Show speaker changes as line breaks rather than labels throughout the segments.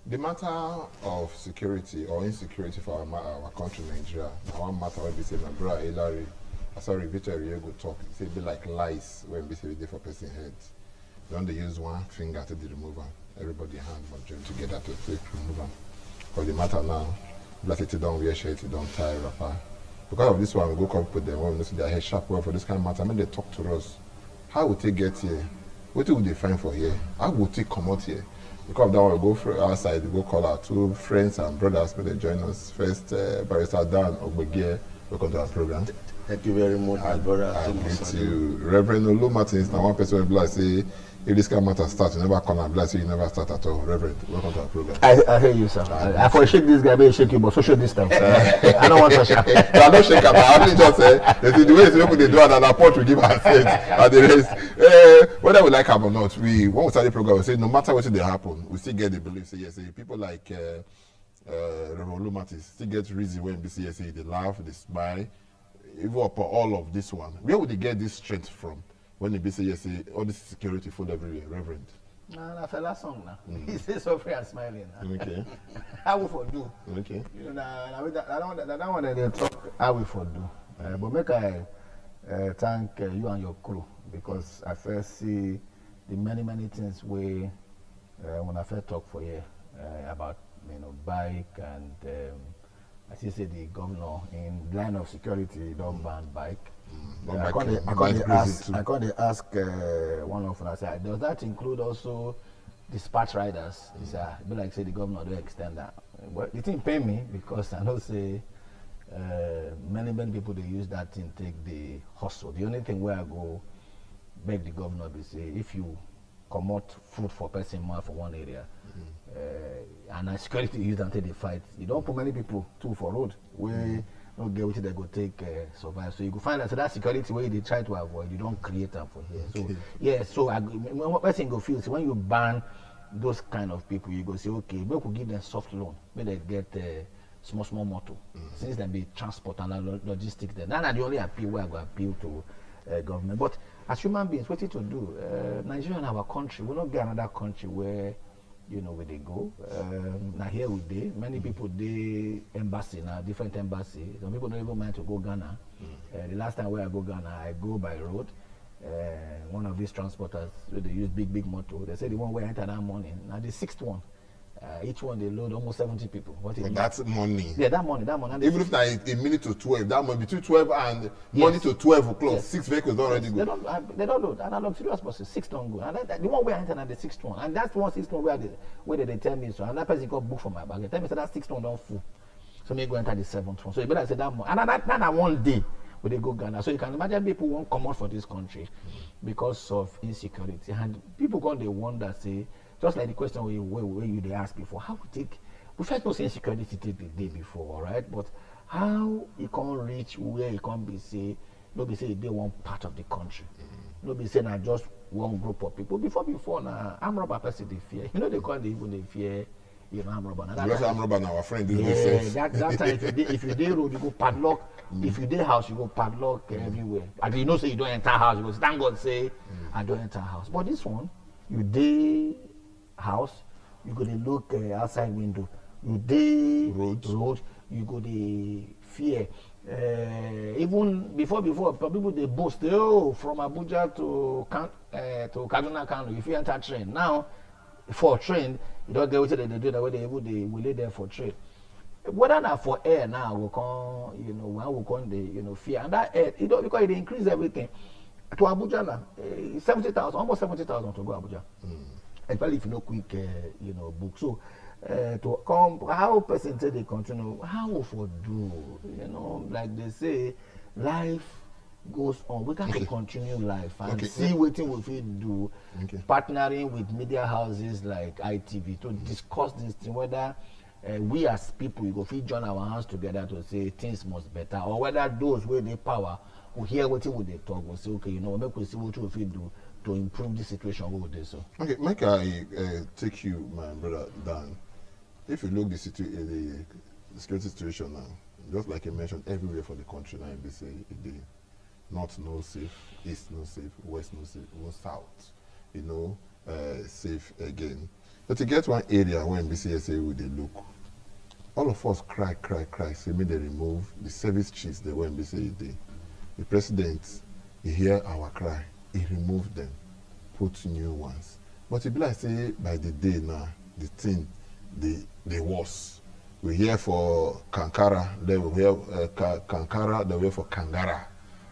The matter of security or insecurity for our country, Nigeria, one matter when we say, my brother Hilary, sorry, Victor go talk, say be like lice when we say we dey for person head. Don't they use one finger to the remover? Everybody hand but join together to take remove them. For the matter now, black it don't wear shirt, it don't tie wrapper. Because of this one, we go come with them when we see their head sharp well for this kind of matter. I mean, they talk to us. How would they get here? What would they find for here? How would they come out here? Because of that one, we go for outside, we go call our two friends and brothers when they join us. First, Barrister Dan Ogbegie, welcome to our program.
Thank you very much, my brother.
I greet you. Reverend Olu Martins, now one person will be like, say, if this kind of matter starts, you never come and bless you, you never start at all. Reverend, welcome to our program.
I hear you, sir. I for shake this guy, may shake you, but social distance. I don't want to shake.
I don't shake up. I only just say, the way people they do it, and approach we give ourselves and the rest. Whether we like them or not, when we start the program, we say, no matter what they happen, we still get the belief. Say, yes, people like Reverend Olu Martins still get reason when we say, they laugh, they smile. Even upon all of this one, where would they get this strength from? When they say, yes, all this security full everywhere, Reverend.
No, that's the last song now. He says so free and smiling.
Okay.
How we for do?
Okay.
You know, I don't want to talk how we for do. But make I thank you and your crew because I first see the many things we when I first talk for you about bike and as you say the governor in line of security don't ban bike. I can't ask one of us. Does that include also dispatch riders? He said, be like say the governor don't extend that. Well, the thing pay me because I know say many people they use that thing take the hustle. The only thing where I go beg the governor be say if you come out food for person more for one area and security use until they fight, you don't put many people too for road where no get which they go take survive. So you go find that security way they try to avoid, you don't create them for here. So yeah, so one person go feel so when you ban those kind of people, you go say okay, we could give them soft loan, maybe they get small motor since they be transport and logistics. Then that's the only appeal where I go appeal to government. But as human beings, what to do? Nigeria and our country, we not get another country where where they go. Now here we dey. Many people they embassy now, different embassy. Some people don't even mind to go Ghana. The last time where I go Ghana, I go by road. One of these transporters, they use big motor. They say the one where I entered that morning. Now the sixth one. Each one they load almost 70 people. What is
that's money?
Yeah, that money.
Even if it's a minute to 12, that money between 12 and money to 12 o'clock, yes. 6 vehicles don't already go.
They don't load. And I look serious buses, 6 don't go. And the one where I entered at the 6th one, and that's one 6th one where they tell me so. And that person got booked for my bag. They tell me so that 6th one don't full. So me go enter the 7th one. So you better say that one. And that one day where they go Ghana. So you can imagine people won't come out for this country because of insecurity. And people go they wonder say. Just like the question where you they asked before, how we first know say insecurity take the day before, all right? But how it can't reach where it can't be say, nobody say they one part of the country. Nobody say now just one group of people. Before now, armed robber person they fear. They can't even they fear armed robber.
Because armed robber now our friend
that time if you day road you go padlock. If you day house you go padlock everywhere. And say you don't enter house, you go thank God say I don't enter house. But this one, you day house, you go to look outside window. You day road, you go to fear. Even before people they boast from Abuja to Kaduna Kano. If you enter train now, for train you don't get what they do that way they will lay there for train. Whether not for air now we can when we can the fear and that air because it increase everything. To Abuja now, 70,000, almost 70,000 to go Abuja. Especially if you know quick, book. So to come, how person say they continue, how for do, like they say, life goes on. We got to continue life and see what we will do. Partnering with media houses like ITV to discuss this thing, whether we as people, we go fit join our hands together to say things must better, or whether those with the power will hear what they talk, will say, okay, make we see what we fit do to improve the situation over there. So
okay, Mike, I take you, my brother Dan. If you look the security situation now, just like I mentioned, everywhere for the country now, they say north no safe, east no safe, west no safe, no south, safe again. But to get one area when BCSA with the look, all of us cry. Say, may they remove the service chiefs they went BCSA. The president, he hear our cry, he removed them, put new ones. But it be like say by the day now, the thing, the worse. We hear for Kankara, then we hear Kankara, then we hear for Kangara.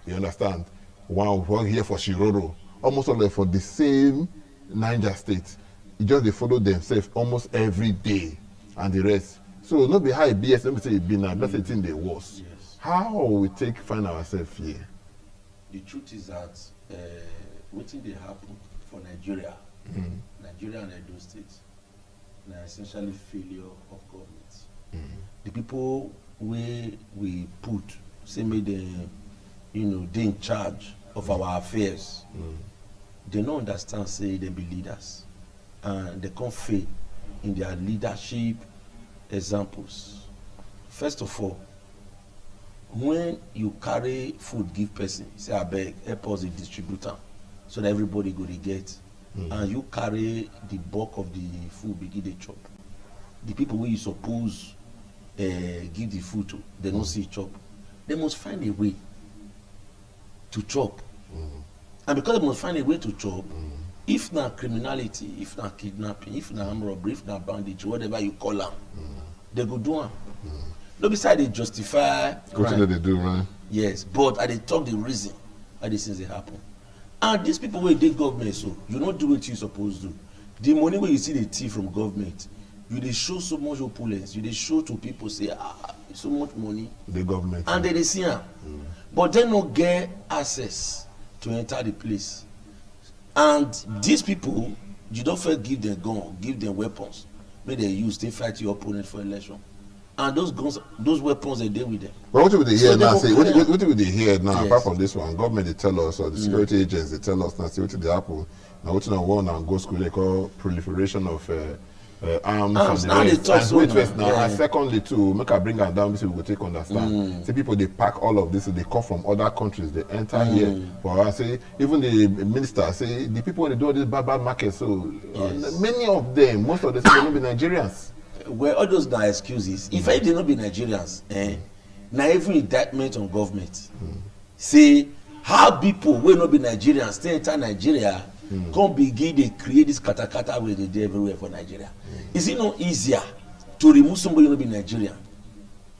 You understand? One here for Shiroro. Almost all for the same Niger state. It just they follow themselves almost every day and the rest. So not be high BS, let me say it be now, that's the thing they worse.
Yes.
How we find ourselves here?
The truth is that what thing they happen for Nigeria, Nigeria and Edo states, na essentially failure of government. The people we put, say may they, they in charge of our affairs. They don't understand, say they be leaders, and they can't fail in their leadership examples. First of all, when you carry food give person, say I beg, help us the distributor, so that everybody go to get, and you carry the bulk of the food begin the chop. The people where you suppose give the food to, they don't see chop. They must find a way to chop. And because they must find a way to chop, if not criminality, if not kidnapping, if not armed robbery, if not bandage, whatever you call them, they go do them. No beside they justify
What do they do, right?
Yes, but I they talk the reason why these things they happen. And these people where they government, so you not do what you supposed to do. The money where you see the thief from government, you they show so much opulence, you they show to people say so much money.
The government.
And they see them. But they don't get access to enter the place. And these people, you don't first give them gun, give them weapons. May they use, they fight your opponent for election. And those guns, those weapons, they deal with them.
But what would they hear now? Say, what would they hear now?
Yes.
Apart from this one, government they tell us, or the security agents they tell us now. See what they happen. Now what now one and go school they call proliferation of arms.
Now they talk so
wait
now.
first now.
Yeah.
And secondly too, make I bring them down so we go take understand. See people they pack all of this. They come from other countries. They enter here. But I say even the minister say the people when they do all this bad market. So many of them, most of them, they will be Nigerians.
Well, all those are excuses. If I did not be Nigerians, now every indictment on government, say how people will not be Nigerians stay enter Nigeria, come begin they create this katakata where they do everywhere for Nigeria. Is it not easier to remove somebody not be Nigerian,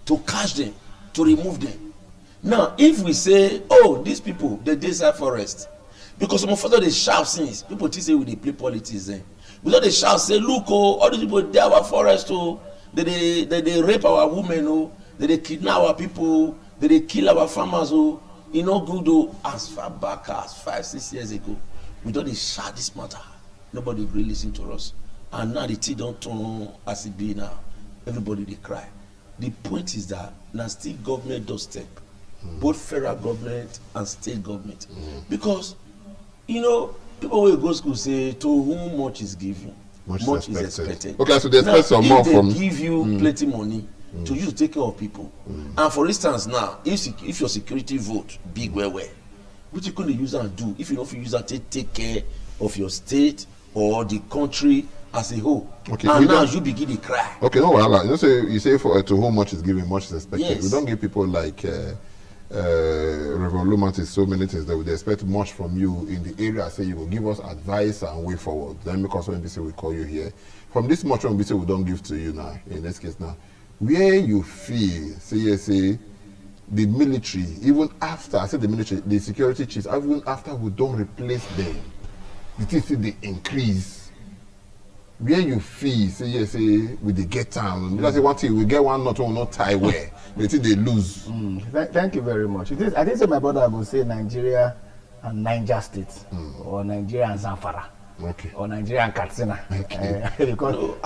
to catch them, to remove them? Now, if we say, oh, these people they desert forest, because some of us they shout things, people think say we they play politics then. Without they shout, say, look, oh, all these people, they our forest, oh, they rape our women, oh, they kidnap our people, they kill our farmers, oh, you know, good, oh, as far back as 5-6 years ago. Without they shout this matter, nobody really listen to us. And now the tea don't turn as it be now. Everybody they cry. The point is that now still government does step, both federal government and state government, because, people will go to school say to whom much is given, much is expected.
Okay, so they expect some more from.
If they give you plenty money to use to take care of people, and for instance now, if your security vote big well, what you gonna use and do if you don't use that to take care of your state or the country as a whole? Okay, and now you begin to cry.
Okay, no wahala. You say for to whom much is given, much is expected.
Yes.
We don't give people like. Reverend Lumantis, so many things that we expect much from you in the area. Say you will give us advice and way forward. Then because when NBC will call you here, from this much when NBC we don't give to you now. In this case now, where you feel, say the military, even after I said the military, the security chiefs, even after we don't replace them, the things they increase. Where you feel, say we they get down. Because one thing we get one not tie where. They think they lose.
Thank you very much. I think my brother will say Nigeria and Niger State, or Nigeria and Zamfara, or Nigeria and Katsina. Because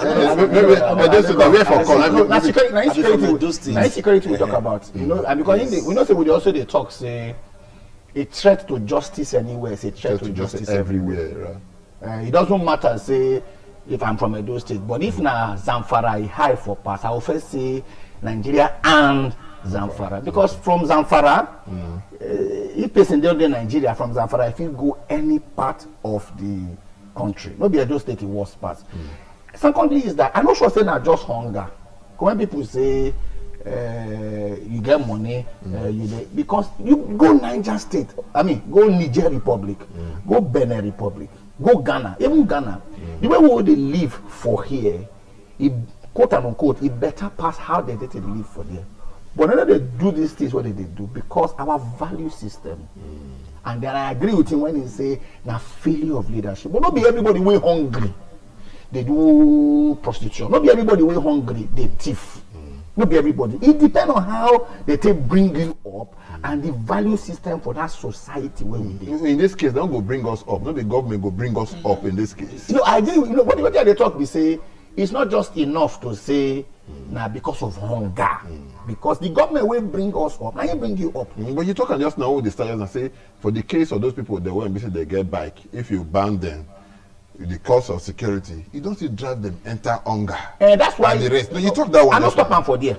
security we talk about, and because we know say we also they talk say a threat to justice anywhere is a threat to justice everywhere. It doesn't matter say if I'm from Edo State, but if na Zamfara is high for pass, I will first say Nigeria and Zamfara, because from Zamfara, if person don't do Nigeria from Zamfara, if you go any part of the country, not be Edo State the worst part. Secondly is that I'm not sure saying that just hunger. When people say you get money, because you go Niger State, go Niger Republic, go Benin Republic, go Ghana, even Ghana, the way we would live for here, it, quote and unquote, it better pass how they did live for there. But then they do these things, what they do, because our value system. And then I agree with him when he say na failure of leadership. But not be everybody way hungry. They do prostitution. Not be everybody way hungry. They thief. Not be everybody. It depends on how they take bring you up and the value system for that society where we live.
In this case, they don't go bring us up. Not the government go bring us up in this case.
I agree. What they talk, they say it's not just enough to say now because of hunger. Because the government will bring us up. Now you bring you up.
But you talk just now with the stallions and say, for the case of those people that were they get bike, if you ban them, the cost of security, you don't see drive them enter hunger.
That's why
the rest. No, you talk that one.
I don't stop them for there.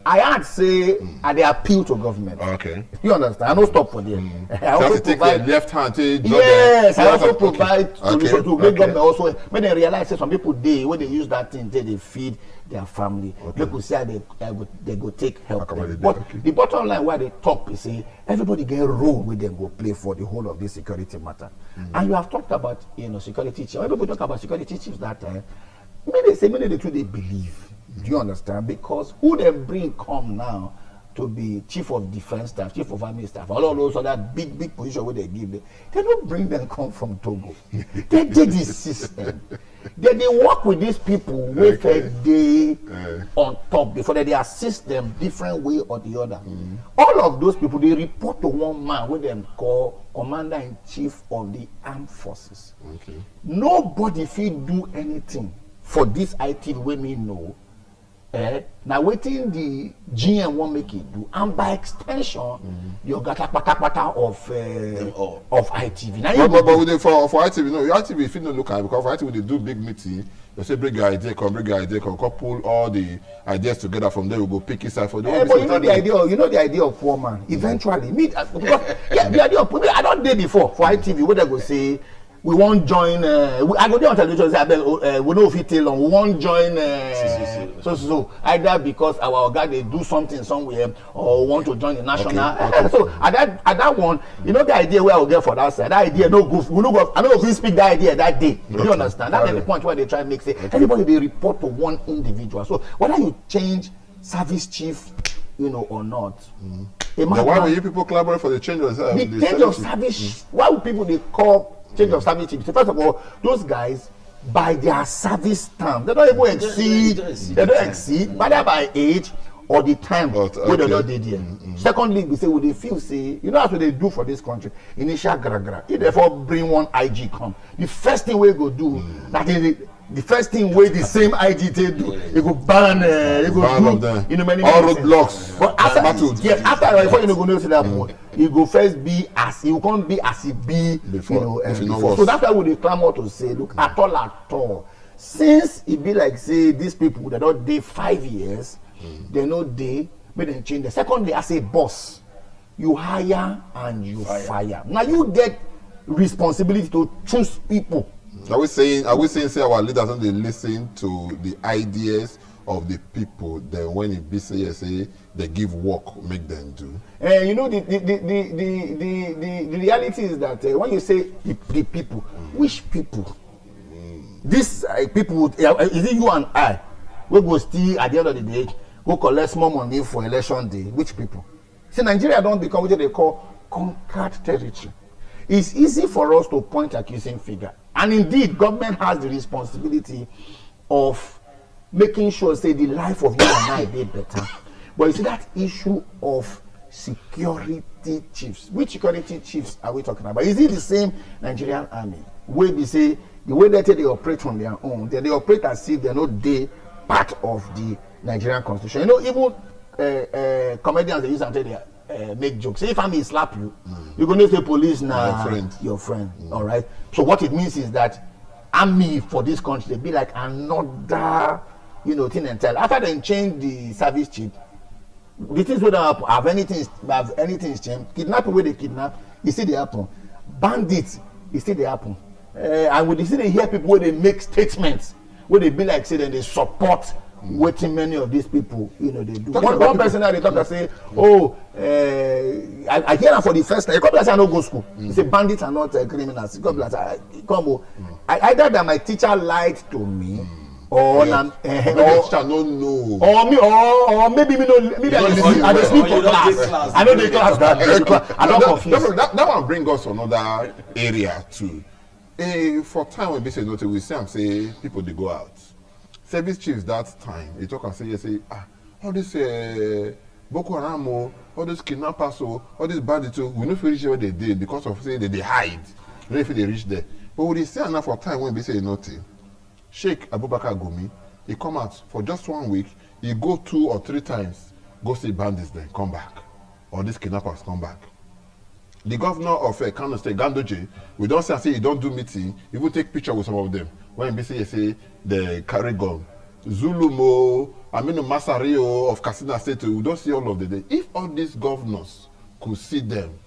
I had say they appeal to government.
Okay.
You understand? I don't stop for there. I also
provide left hand.
Yes, I also provide solution to make government also when they realize that some people when they use that thing, they feed their family. People say they go take help. But the bottom line why they talk is say everybody get a role with them go play for the whole of this security matter. And you have talked about security chiefs. Everybody talk about security chiefs that time. Many the two they believe. Do you understand? Because who they bring come now to be chief of defense staff, chief of army staff, all of those other big position where they give them, they don't bring them come from Togo. They did this system. They work with these people with they on top before they assist them different way or the other. All of those people they report to one man with them called Commander-in-Chief of the Armed Forces. Nobody feel do anything for this IT we may know. Now waiting the GM won't make it do, and by extension, you got a pata of ITV. Now
but for ITV, ITV if you don't look at it, because for ITV they do big meeting, they say bring your idea, come pull all the ideas together from there, we go pick it out for the
but you know the idea of poor man. Eventually, the idea of I don't did before for ITV, what they go say. We won't join. I go there on television. Say, we know if it tell long. We won't join. So either because our guy they do something somewhere or want to join the national. Okay. So at that one, the idea where I will get for that side. That idea no go. We no go. I don't know if we speak that idea that day. Okay. You understand? That's the point where they try to make say everybody they report to one individual. So whether you change service chief, or not.
Why will you people collaborate for the change of service?
The change of service. Why would people they call? Change of service chiefs. First of all, those guys by their service term, they don't even exceed. They don't exceed, whether by age or the time where they not did here. Secondly, we say, they feel say, that's what they do for this country. Initial gra. If therefore bring one IG come, the first thing we go do, the first thing where the same IG they do, it go ban, it go do, many
all roadblocks.
But after before you go know to that point, it go first be as it can't be as it be before. So that's why we clamor to say, look, at all. Since it be like say these people that don't day 5 years, they know they but then change. Secondly, as a boss, you hire and you fire. Now you get responsibility to choose people.
Are we saying say our leaders don't they listen to the ideas of the people? Then when it be say they give work, make them do.
The reality is that when you say the people, which people? These people, is it you and I? We go still at the end of the day go collect small money for election day. Which people? See, Nigeria don't become what they call conquered territory. It's easy for us to point accusing finger. And indeed, government has the responsibility of making sure, say, the life of you and I be better. But you see that issue of security chiefs. Which security chiefs are we talking about? Is it the same Nigerian army? Where we say the way that they operate on their own, they operate as if they're not part of the Nigerian constitution. Even comedians they use until they make jokes. Say if I may slap you, you're going to say police now your friend. All right. So what it means is that army for this country they be like another thing and tell. After they change the service chief, the things we don't have anything changed. Kidnapping where they kidnap, you see they happen. Bandits, you see they happen. And when you see they hear people where they make statements where they be like say then they support waiting many of these people, you know, they do. One person that they talk and say, oh, I hear that for the first time. A couple of times I don't go school. They say bandits are not criminals. A couple of times either that my teacher lied to me, or
teacher no know,
or maybe me no, maybe I just sleep for class. I know the class that I don't confuse.
That one bring us to another area too. For time when we say nothing, we say people they go out. Service chiefs that time, they talk and say, all this Boko Haram, all this kidnappers, all this bandits, we don't feel where they did because of saying that they hide. We don't feel they reach there. But we say enough for time when we say nothing. Sheikh Abubakar Gumi, he come out for just 1 week, he go 2 or 3 times, go see bandits then come back, or these kidnappers come back. The governor of Kano State, Gandoje, we don't say he don't do meeting, he will take picture with some of them. When BC say they carry gun. Zulumo, Aminu Masario of Katsina State, we don't see all of them. If all these governors could see them,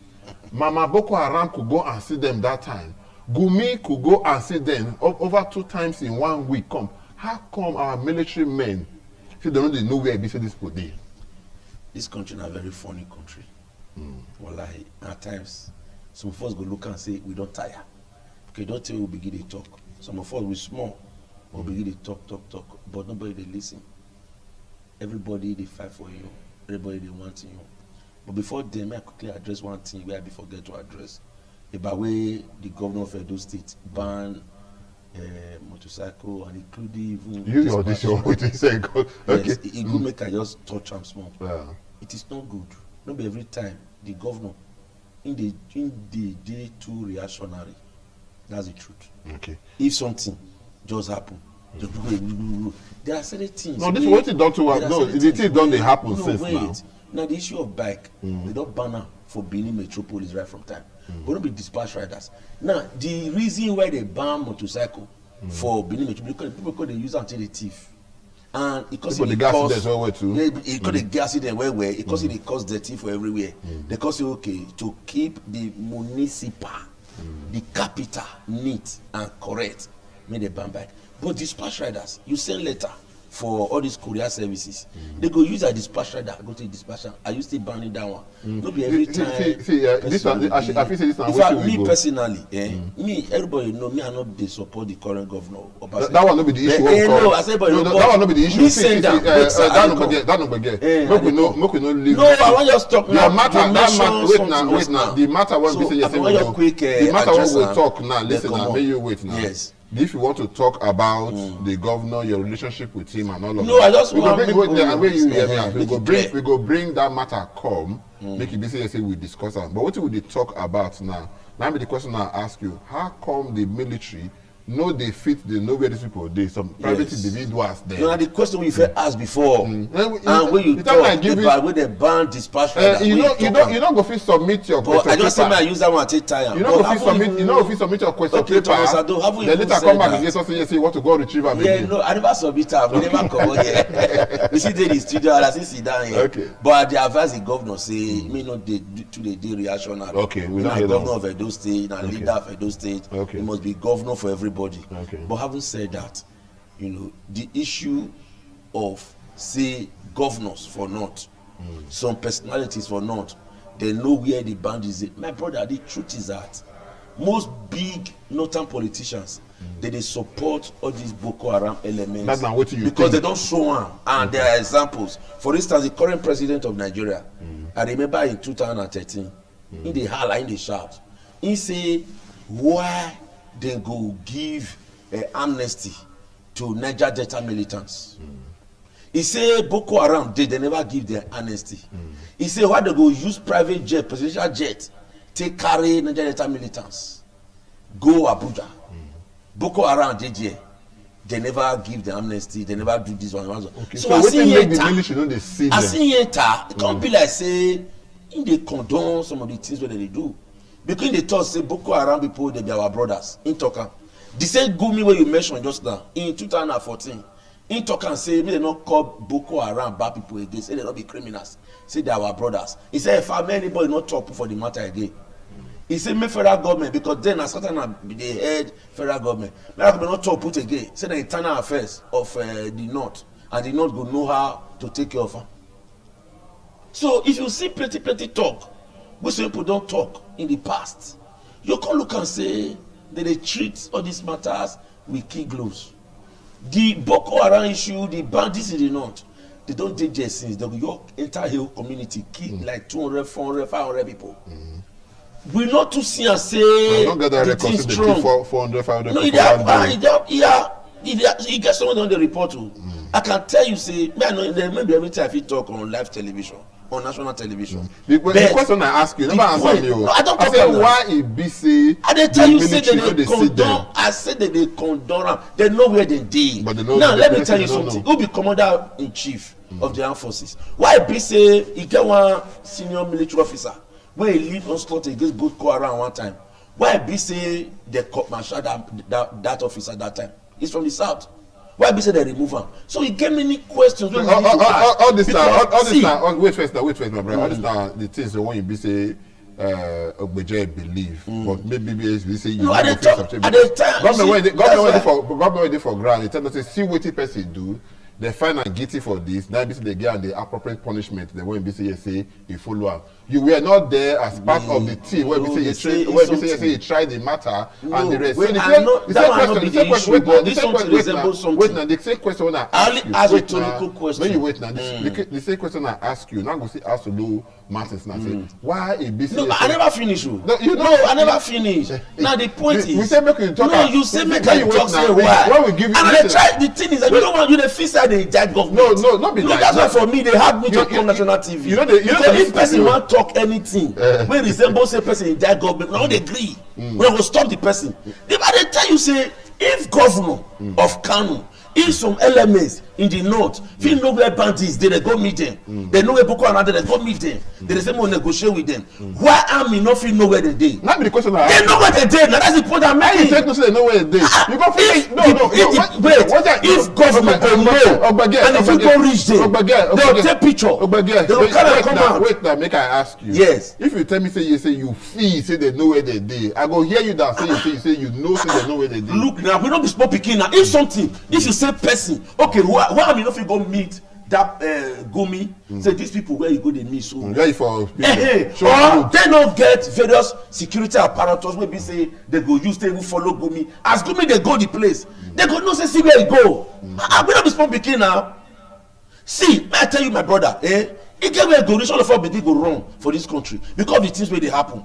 Mama Boko Haram could go and see them that time. Gumi could go and see them over 2 times in 1 week. How come our military men they know where BC this put there?
This country is a very funny country. Well, at times, some of us go look and say, we don't tire. Okay, don't tell we begin to talk. Some of us, we small, we begin to talk, but nobody they listen. Everybody, they fight for you. Everybody, they want you. But before them, I quickly address one thing where I forget to address. About way the governor of Edo State ban motorcycle and including even...
You know this one, what you say, okay.
Yes, it could make I just touch them small.
Yeah.
It is not good. Not be every time the governor in the day too reactionary. That's the truth.
Okay.
If something just happen, there are certain things.
No, this is what it done to us. No, the thing don't they happen since now.
Now the issue of bike, they don't ban her for Benin Metropolis right from time. We don't be dispatch riders. Now the reason why they ban motorcycle for Benin Metropolis because people they use until they thief. And because it costs the gas in there where it causes it costs dirty for everywhere. They cost you to keep the municipal, the capital neat and correct. Made a ban back. But dispatch riders, you send letter for all these courier services. They go use a dispatch rider, go to the dispatcher. I used to ban it that one. Not be every time.
This one, I feel say this one.
In fact, me personally, me everybody know me. I not they support the current governor.
That one not be the issue.
No, I say, but
that one not be the issue.
Me send them.
That no get. Make we no leave.
No, I want just talk now.
Wait now. The matter when we say yes, the matter when we talk now. Listen now. May you wait now.
Yes.
If you want to talk about the governor, your relationship with him and all of that.
No, I just want to
we go bring that matter come, make it be say we discuss it. But what will they talk about now? Now be the question I ask you, how come the military know they fit, they know where these people they some private individuals there?
No, the question we first asked before. And when you talk about when they ban dispatch rider,
you don't go fit submit your question.
I just say I use that one take time.
You know go fit submit your question paper. Then later come back again something say you want to go retrieve am again.
Yeah, no, I never submit am. We never come here. We see dey the studio and I see sit down here.
Okay.
But I advise the governor say me not dey to the day reactionary.
Okay, we not
governor of Edo State and leader of Edo State.
Okay.
He must be governor for everybody.
Okay.
But having said that, you know, the issue of say governors for not, some personalities for not, they know where the band is. My brother, the truth is that most big northern politicians they support all these Boko Haram elements.
That's not what you
because
think.
they don't show them. And there are examples. For instance, the current president of Nigeria, I remember in 2013, in the holla, in the shout, he say why they go give amnesty to Niger Delta militants. He say Boko Haram they never give their amnesty. He say why they go use private jet, presidential jet, take carry Niger Delta militants, go Abuja. Boko Haram they never give the amnesty, they never do this one.
Okay.
So I see
make the military know they see them.
I see it can't be like say in they condone some of the things what they do. Because they thought say Boko Haram people they be our brothers in Tokan. The same Gumi where you mentioned just now in 2014, in Tokan say they not call Boko Haram bad people again, say they not be criminals, say they are our brothers. He said if anybody not talk for the matter again, He say make federal government because then as certain the head federal government. Federal government not talk put again. Say the internal affairs of the north, and the north go know how to take care of am. So if you see plenty talk, which people don't talk in the past, you can look and say that they treat all these matters with kid gloves. The Boko Haram issue, the bandits in the north, they don't take their sins. They go enter hill community, kill like 200, 400, 500 people. We not to see and say the thing strong.
400, 500
no, he gets someone on the report too. I can tell you, say, man, I remember every time I talk on live television, on national television.
The question I ask you, never answer me.
No, I don't talk
about why it be say.
I didn't tell you say that they condone. I said that they condone them. They know where they did. Now let me tell you something. Who be commander in chief of the armed forces? Why it be say he get one senior military officer when he lead onslaught against Boko Haram one time? Why it be say they marshal that officer that time? He's from the south. Why be say they remove him? So he gave many questions.
All this time, wait first, my brother. All this time, the things the one you be say, Ogbeje believe, but maybe we say you.
No, at the time,
government waiting for grant. They tell us say see what the person do. They find and guilty for this. Now they get the appropriate punishment. They won't be say you follow up. You were not there as part of the team where we say you tried the matter and the rest.
Wait,
the same question when I ask you. When you wait now, the same question I ask you. Now go see ask to do Martins now say why a business.
No, I never finish. No, I never finish. Now the point is,
we say make you talk.
No, you say make I talk. Say why?
When we give you,
and I try. The thing is that you don't want you the fix side the judge government.
No, not be that.
That's why for me they have me to come national TV. You know if person want talk anything wey resemble say person in that government, now they agree. We go stop the person. They tell you say if governor of Kano, if some elements in the north fit know where bandits they go meet them, they know where Boko Haram they go meet them, they say more negotiate with them. Why army not fit know where they dey?
Not be the question I
ask. They know where they dey. Now that's the point I'm making.
You take no say they know where they dey. You go fit
if government go know and if you go reach there, they'll take picture. They'll carry come out.
Wait now, make I ask you.
Yes.
If you tell me say you feel say they know where they dey, I go hear you down say you know say they know where they dey.
Look now, we don't be small pikin now. If you say person, okay, why am I not fit go meet that Gumi? Say these people where you go they meet so.
Where you for?
Or they don't get various security apparatus where be say they go use they will follow Gumi. As Gumi they go the place, they go no say see where you go. We don't be small pikin now. See, may I tell you my brother, it get where donation of all begin go wrong for this country because of the things where they happen.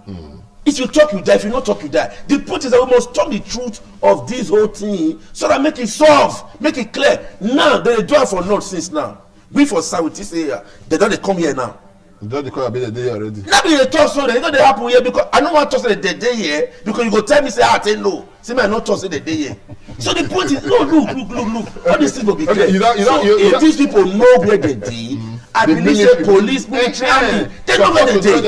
If you talk, you die. If you not talk, you die. The point is that we must talk the truth of this whole thing so that make it solve, make it clear. Now they do it for north since now. We for south with this area, they don't come here now.
Don't call the day already.
Now they talk so they know they happen here because I don't want to say the day here because you go tell me say I say no. See me I not talk say the day here. So the point is no look. All these things will be clear. If these people know where they did. I believe say police, military, army, they know where they dey.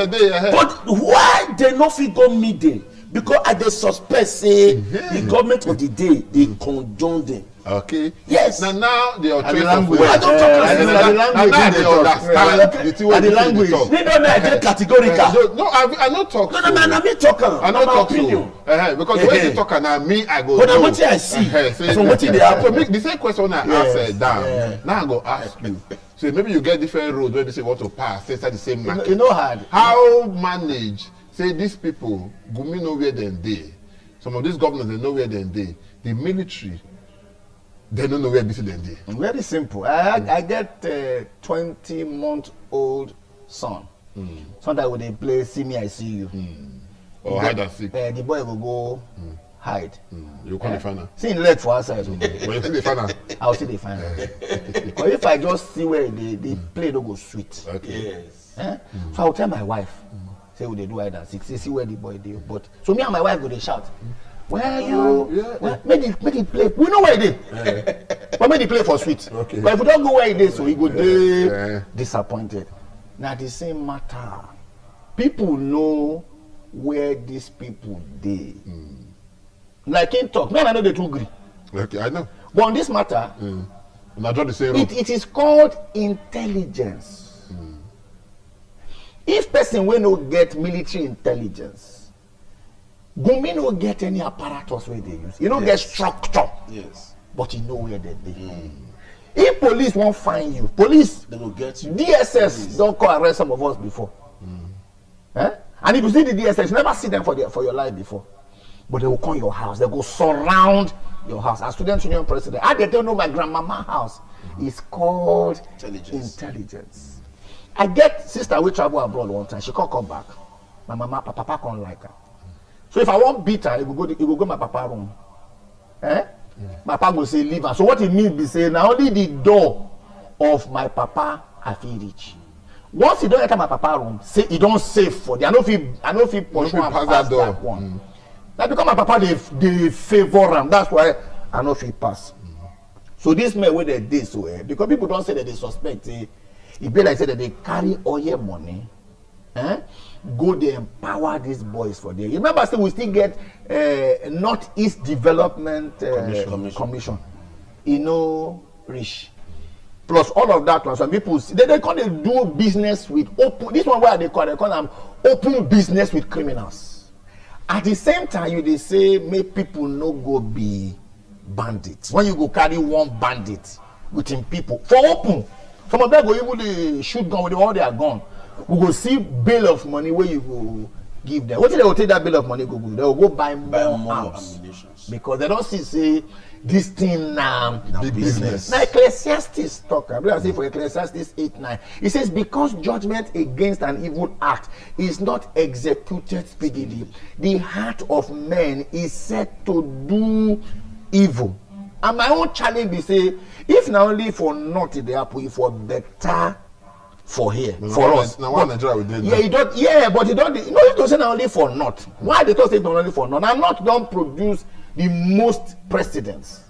But why they no fit go meet them? Because I dey suspect say the government of the day they condone them.
Okay.
Yes.
Now they are
language.
I don't talk
the language.
They don't know I categorical.
No, I not talk.
No, man, I mean talk.
I not talk opinion. Because when you talk and me, I go.
But now what I see from what they happen.
So make the same question I asked down. Now I go ask you. So maybe you get different roads where they say want to pass inside the same market.
You know hard.
How manage? Say these people, Gumi know where they dey. Some of these governors they know where they dey. The military, they don't know where this they dey.
Very simple. I get a 20-month-old son. Sometimes when they play "See Me, I See You,"
or hide and seek,
the boy will go hide.
You call the final.
See in leg for outside.
When you see the final,
I'll see the final. But if I just see where they play, don't go sweet.
Okay.
Yes.
So I'll tell my wife, say we they do hide and seek, see where the boy do. But so me and my wife go they shout, where are you? Make it play. We know where it is. But make it play for sweet.
Okay.
But if we don't go where it is, so he go dey disappointed. Now the same matter. People know where these people dey. Like in talk, man, I know they too agree.
Okay, I know.
But on this matter,
the same
it is called intelligence. If person will not get military intelligence, Gumi no get any apparatus where they use. You don't get structure.
Yes.
But you know where they If police won't find you, police,
they will get you.
DSS don't call arrest some of us before. And if you see the DSS, you never see them for your life before. But they will come your house. They go surround your house. As student union president, I don't know my grandmama house. It's called intelligence. I get sister we travel abroad one time. She can't come back. My mama, papa can't like her. So if I want beat her, it will go my papa room. My papa will say leave her. So what it means be say now only the door of my papa I feel reach. Once you don't enter my papa room, say you don't save for the I know if you push one pass that one. Now because my papa they favor him, that's why I know if he pass. So this man where they did so because people don't say that they suspect it be like say that they carry oil money, go they empower these boys for them. You remember say we still get Northeast Development Commission. You know, rich. Plus all of that one, some people they can't do business with open. This one where they call them open business with criminals. At the same time, they say make people no go be bandits. When you go carry one bandit within people for open, some of them go even shoot gun with all their gun. We go see bill of money where you go give them. What if they will take that bill of money? They will go buy more ammunition because they don't say this thing now business. Now Ecclesiastes talk. I believe I say for Ecclesiastes 8:9. It says because judgment against an evil act is not executed speedily, the heart of man is set to do evil. And my own challenge is say if not only for not they happen, for better for here for us.
Now one Nigeria we did.
Yeah, you don't. Yeah, but you don't. You know, you don't say not only for not. Why they don't say not only for not? And not don't produce the most presidents,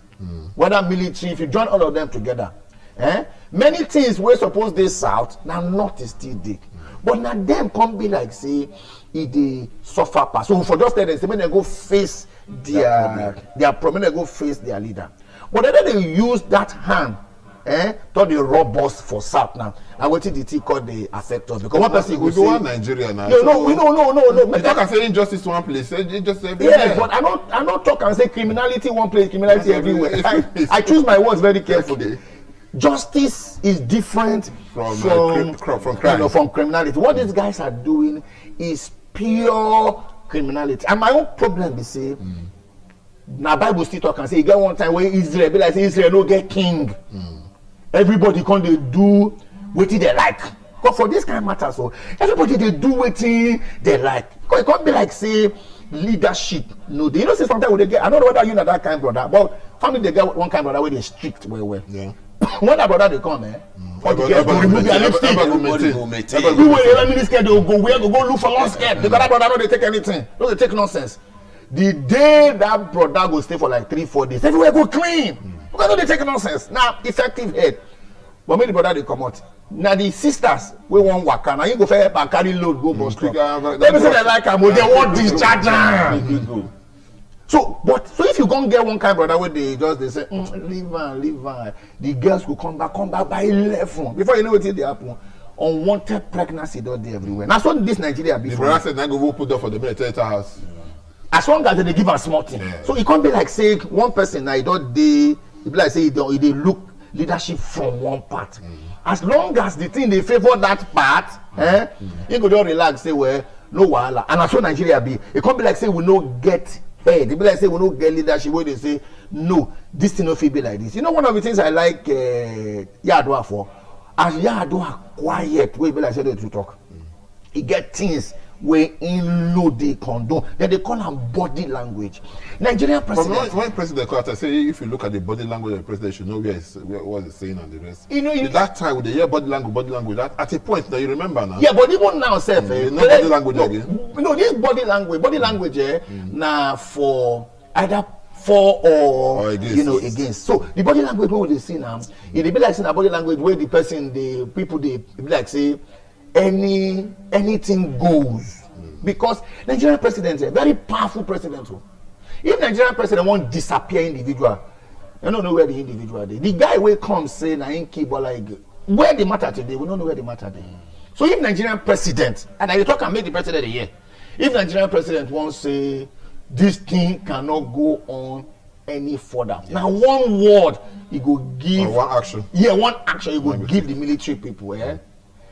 whether military. If you join all of them together, many things we're supposed they south now not is still dig, but now them can't be like say if they suffer pass. So for just that, say when they go face their problem, they go face their leader. But then they use that hand. To the robust for south now. I waited the tea called the affectors because one person
we go on Nigeria now.
No.
You talk and say injustice one place, just everywhere.
Yes, but I don't talk and say criminality one place, criminality everywhere. I choose my words very carefully. Okay. Justice is different from crime. From criminality. What these guys are doing is pure criminality. And my own problem is say. Now Bible still talk and say you get one time where Israel be like say Israel no get king. Everybody can they do what they like. Because for this kind of matter, so everybody they do what they like. Because it can't be like say leadership. No, you know say sometimes when they get I don't know whether you know that kind of brother, but family they get one kind of brother where they strict well. Yeah. When that brother they come, or the girls go remove their lipstick. Everybody they'll go look for long skirt. Because that brother don't they take anything. Don't they take nonsense. The day that brother go stay for like 3-4 days, everywhere go clean. Because they take nonsense. Now, effective head. But maybe the brother they come out. Now the sisters, we want waka. Now you go for help and carry load, go bus stop. They say they like them, but they want discharge. So if you go get one kind of brother where they say, leave her. The girls will come back by 11. Before you know what they happen. Unwanted pregnancy don't there everywhere. Now so this Nigeria before.
The brother said, "I go put up for the military house."
As long as they give a small thing. So it can't be like say one person now don't they be like say they look leadership from one part. As long as the thing they favor that part, you go don't relax, say well, no wahala. And as so Nigeria be, it can't be like say we no get head. It be like say we no get leadership where they say no, this thing no fit be like this. You know one of the things I like Yadua for, as Yadua quiet, we be like say they to talk. He get things where in low they condone. Then they call them body language. Nigerian president.
When President Carter say if you look at the body language of the president, you should know what he's saying and the rest. That time with the year body language, at a point now you remember now.
Yeah, but even now, sir,
no body language again.
No, this body language, now for either for or against, against. So the body language what they see now, it be like saying a body language where the person, the people they be like say. Anything goes because Nigerian president is a very powerful president. If Nigerian president won't disappear individual, you don't know where the individual is. The guy will come say na in keyboard like where the matter today, we don't know where the matter today. So if Nigerian president, and I talk and make the president a year, if Nigerian president wants say this thing cannot go on any further. Yes. Now, one word he go give.
Or one action.
Yeah, one action he go give the military people. If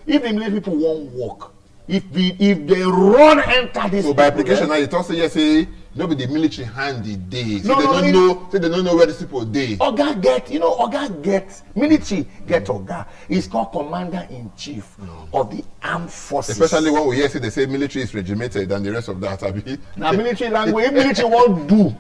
the military people won't work, if they run enter this.
So by application now, you talk say yes, say no be the military hand the day. So they don't know where these people dey. Oga get
military get Oga. He's called Commander-in-Chief of the Armed Forces.
Especially when we hear say they say military is regimented and the rest of that.
Now military language, if military won't do,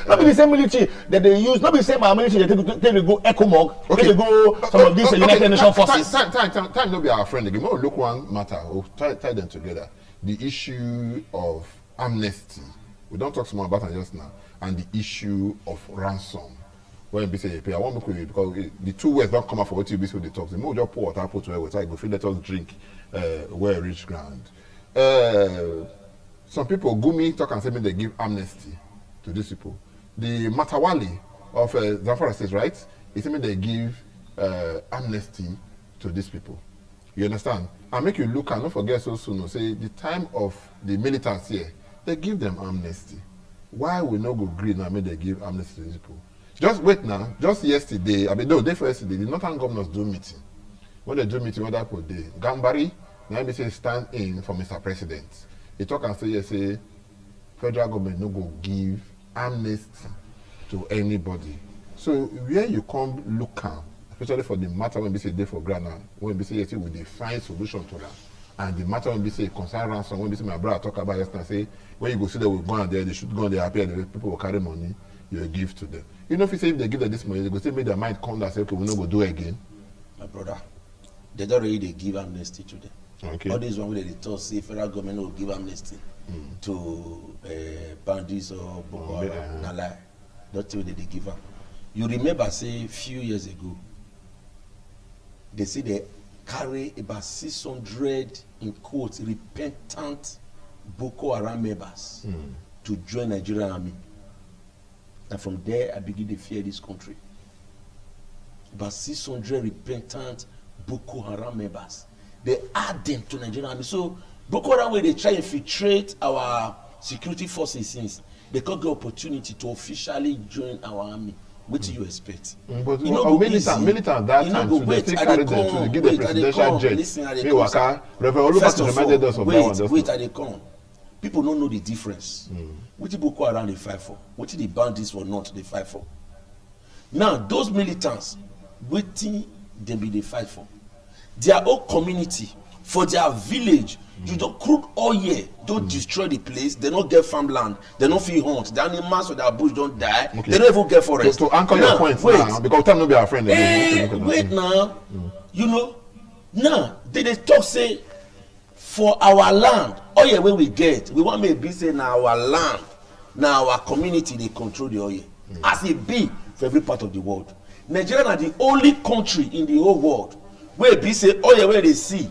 not be the same military that they use, not be the same military that they go ECOMOG, they go some of these United Nations forces.
Time no be our friend again. We'll look one matter, we'll tie them together. The issue of amnesty, we don't talk so much about it just now, and the issue of ransom. When we say pay, I want to because the two words don't come out for what you be so they talk. The more just pour water, put to water, go free, let us drink where reach ground. Some people Gumi talk and say me they give amnesty to these people. The Matawali of Zamfara says right, he say me they give amnesty to these people. You understand? And make you look and don't forget so soon. Say the time of the militants here, they give them amnesty. Why we not go green and make they give amnesty to these people? Just wait now. Just yesterday, day for yesterday, the Northern governors do meeting. When they do meeting, what that put day? Gambari, now me say stand in for Mr. President. He talk and say, yes, say federal government no go give amnesty to anybody. So where you come look at, especially for the matter when we say day for ground now, when we say yes, we find solution to that. And the matter when we say concern ransom, when we say my brother talk about yesterday, say when you go see that we go on there, they should go on there happy and the people will carry money, you give to them. You know if you say if they give them this money, they go say make their mind come and say, okay, we're not gonna do it again.
My brother, they don't really give amnesty to them.
Okay.
All this one where they talk say federal government will give amnesty to bandits or Boko Haram. Na lie. Don't tell them they give up. You remember say a few years ago, they say they carry about 600 in quotes repentant Boko Haram members to join Nigerian army. And from there, I begin to fear this country. About 600 repentant Boko Haram members. They add them to Nigerian army. So Boko Haram, where they try to infiltrate our security forces since, they got the opportunity to officially join our army. What do you expect?
But militant that time, so they still carry them to give the presidential jet. First of all,
wait, they come. People don't know the difference. What the Boko Haram they fight for? What the bandits for not they fight for? Now, those militants, waiting they be they fight for their own community, for their village. You don't crude oil, don't destroy the place. They don't get farmland. They don't feel hunt. The animals or their bush don't die. Okay. They don't even get forest.
To anchor your point now, because time no be our friend.
Wait now, you know, now they talk say for our land, oil where we get, we want maybe say now our land, now our community they control the oil. As it be for every part of the world. Nigeria are the only country in the whole world where be say oil where they see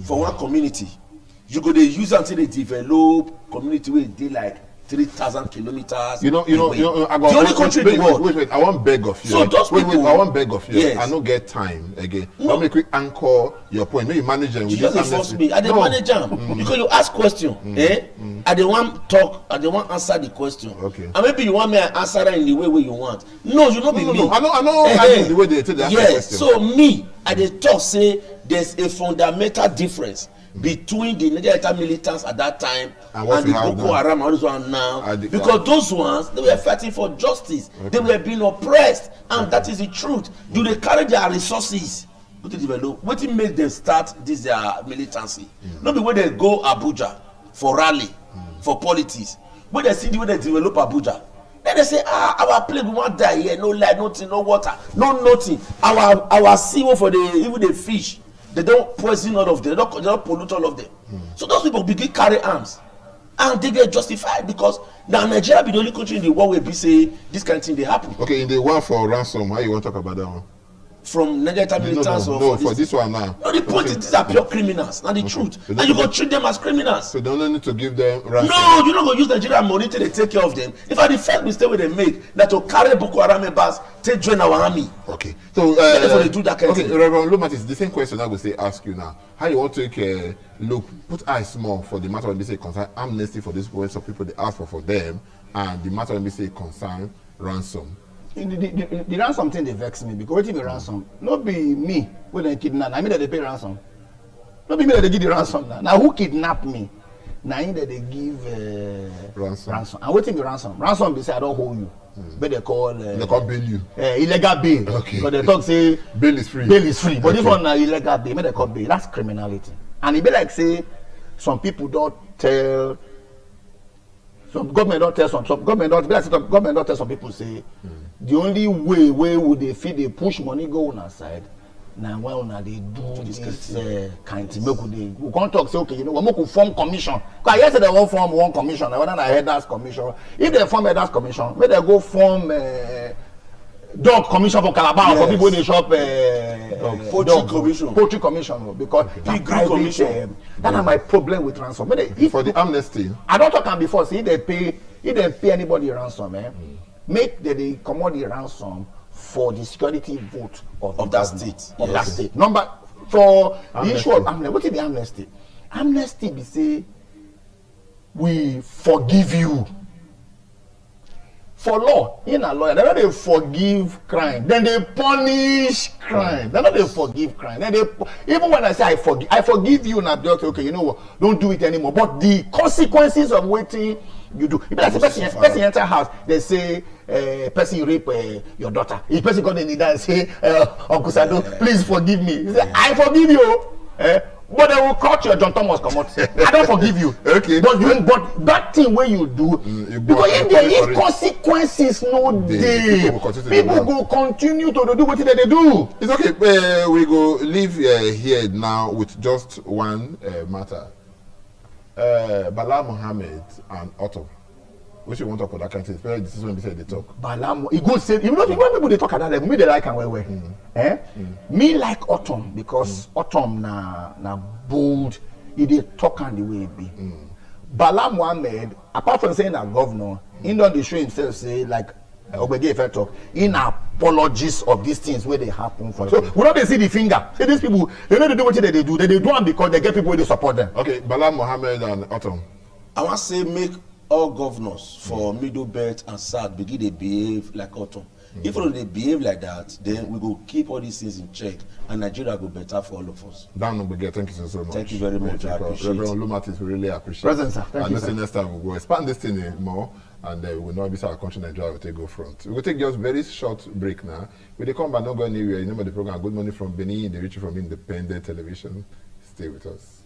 for one community. You go they use until they develop community where they like 3,000 kilometers.
You know,
the only country in the world.
Wait, I want beg of you.
So those people,
I want beg of you.
Yes.
I don't get time again. Let me quick anchor your point. Maybe manage them.
You just force me. I don't manage them because you ask question. I don't want talk. I don't want answer the question.
Okay.
And maybe you want me to answer that in the way you want. No, you not be me.
No. I know the way they take that question.
Yes. So me, I dey talk say there's a fundamental difference between the Nigerian militants at that time and the Boko Haram and those ones now, because those ones they were fighting for justice. They were being oppressed, and that is the truth. Do they carry their resources? What to develop? What to make them start this their militancy? Not the way they go Abuja for rally, for politics. When they see the way they develop Abuja, then they say, our place we want die here, no light, nothing, no water, no nothing. Our sea for even the fish. They don't poison all of them. They don't pollute all of them. So those people begin carry arms, and they get justified because now Nigeria be the only country in the world where we say this kind of thing they happen.
Okay, in the one for ransom, how you want to talk about that one?
from negative militants
no, for this one now.
No, the point is these are pure criminals. Now the truth. And you go treat them as criminals.
So they don't need to give them ransom.
No, you don't go use Nigerian money till they take care of them. If I the first mistake they make, that to carry Boko Haram bus, take join our army.
Okay. So
therefore they do that kind of thing.
Reverend Lumatis, the same question I will say ask you now. How you want to take look, put eyes small for the matter when they say concern amnesty for these people they ask for them, and the matter when they say concern ransom.
The ransom thing they vex me because wetin be ransom no be me wey dem kidnap na me that they pay ransom no be me that they give the ransom na who kidnap me na him that they give ransom and wetin be ransom be say I don hold you wey they call
bail you
illegal bail
okay
because they talk say
bail is free
but this one na illegal bail wey they call bail that's criminality and e be like say some people don tell some government don tell some government don tell some people say the only way would they fit dey push money go on our side na when una dey do this kind thing make we come talk say okay you know what make we form commission because I hear say they wan form one commission na whether na headers commission if they form headers commission make they go form dog commission for Calabar for people wey dey shop poultry commission because na private commission that na my problem with ransom
for the amnesty
I don talk am before say if they pay anybody ransom make they comot the ransom for the security vote of that state that state number for amnesty. The issue of amnesty wetin be amnesty be say we forgive you. For law, in a lawyer, they no dey forgive crime. Then they punish crime. They no dey forgive crime. Then even when I say I forgive you now, okay, you know what? Don't do it anymore. But the consequences of waiting you do. If like person enter house, they say person rape your daughter. If person come in and say, Uncle Sado, please forgive me. He say, I forgive you. But they will cut your John Thomas come out. I don't forgive you. Okay. But that thing where you do, because if consequences no day, people go continue to do what they do.
It's okay. We go leave here now with just one matter. Bala Mohammed and Otto. Which you want to talk about that kind of thing? This is when they say they talk.
Bala, he go say, you know, when people they talk at that level, me they like and well. Me like Autumn because Autumn na bold. He dey talk and the way it be. Bala Mohammed, apart from saying a governor, he don't show himself say like Obege if I talk in apologies of these things where they happen for. So we don't see the finger. See these people, they know they do what they do. They do them because they get people where they support them.
Okay, Bala Mohammed and Autumn.
I want to say make all governors for Middle Belt and South begin to behave like Autumn. If they behave like that, then we go keep all these things in check and Nigeria go better for all of us.
Dan Obege, thank you so much.
Thank you very much. I appreciate it.
Reverend Lumatis, we really appreciate
Present, sir. Thank you, sir.
Next time we'll go expand this thing more and we will not be our country Nigeria will take go front. We will take just very short break now. When they come back, don't go anywhere. You know the program Good Morning from Benin, they reach you from Independent Television. Stay with us.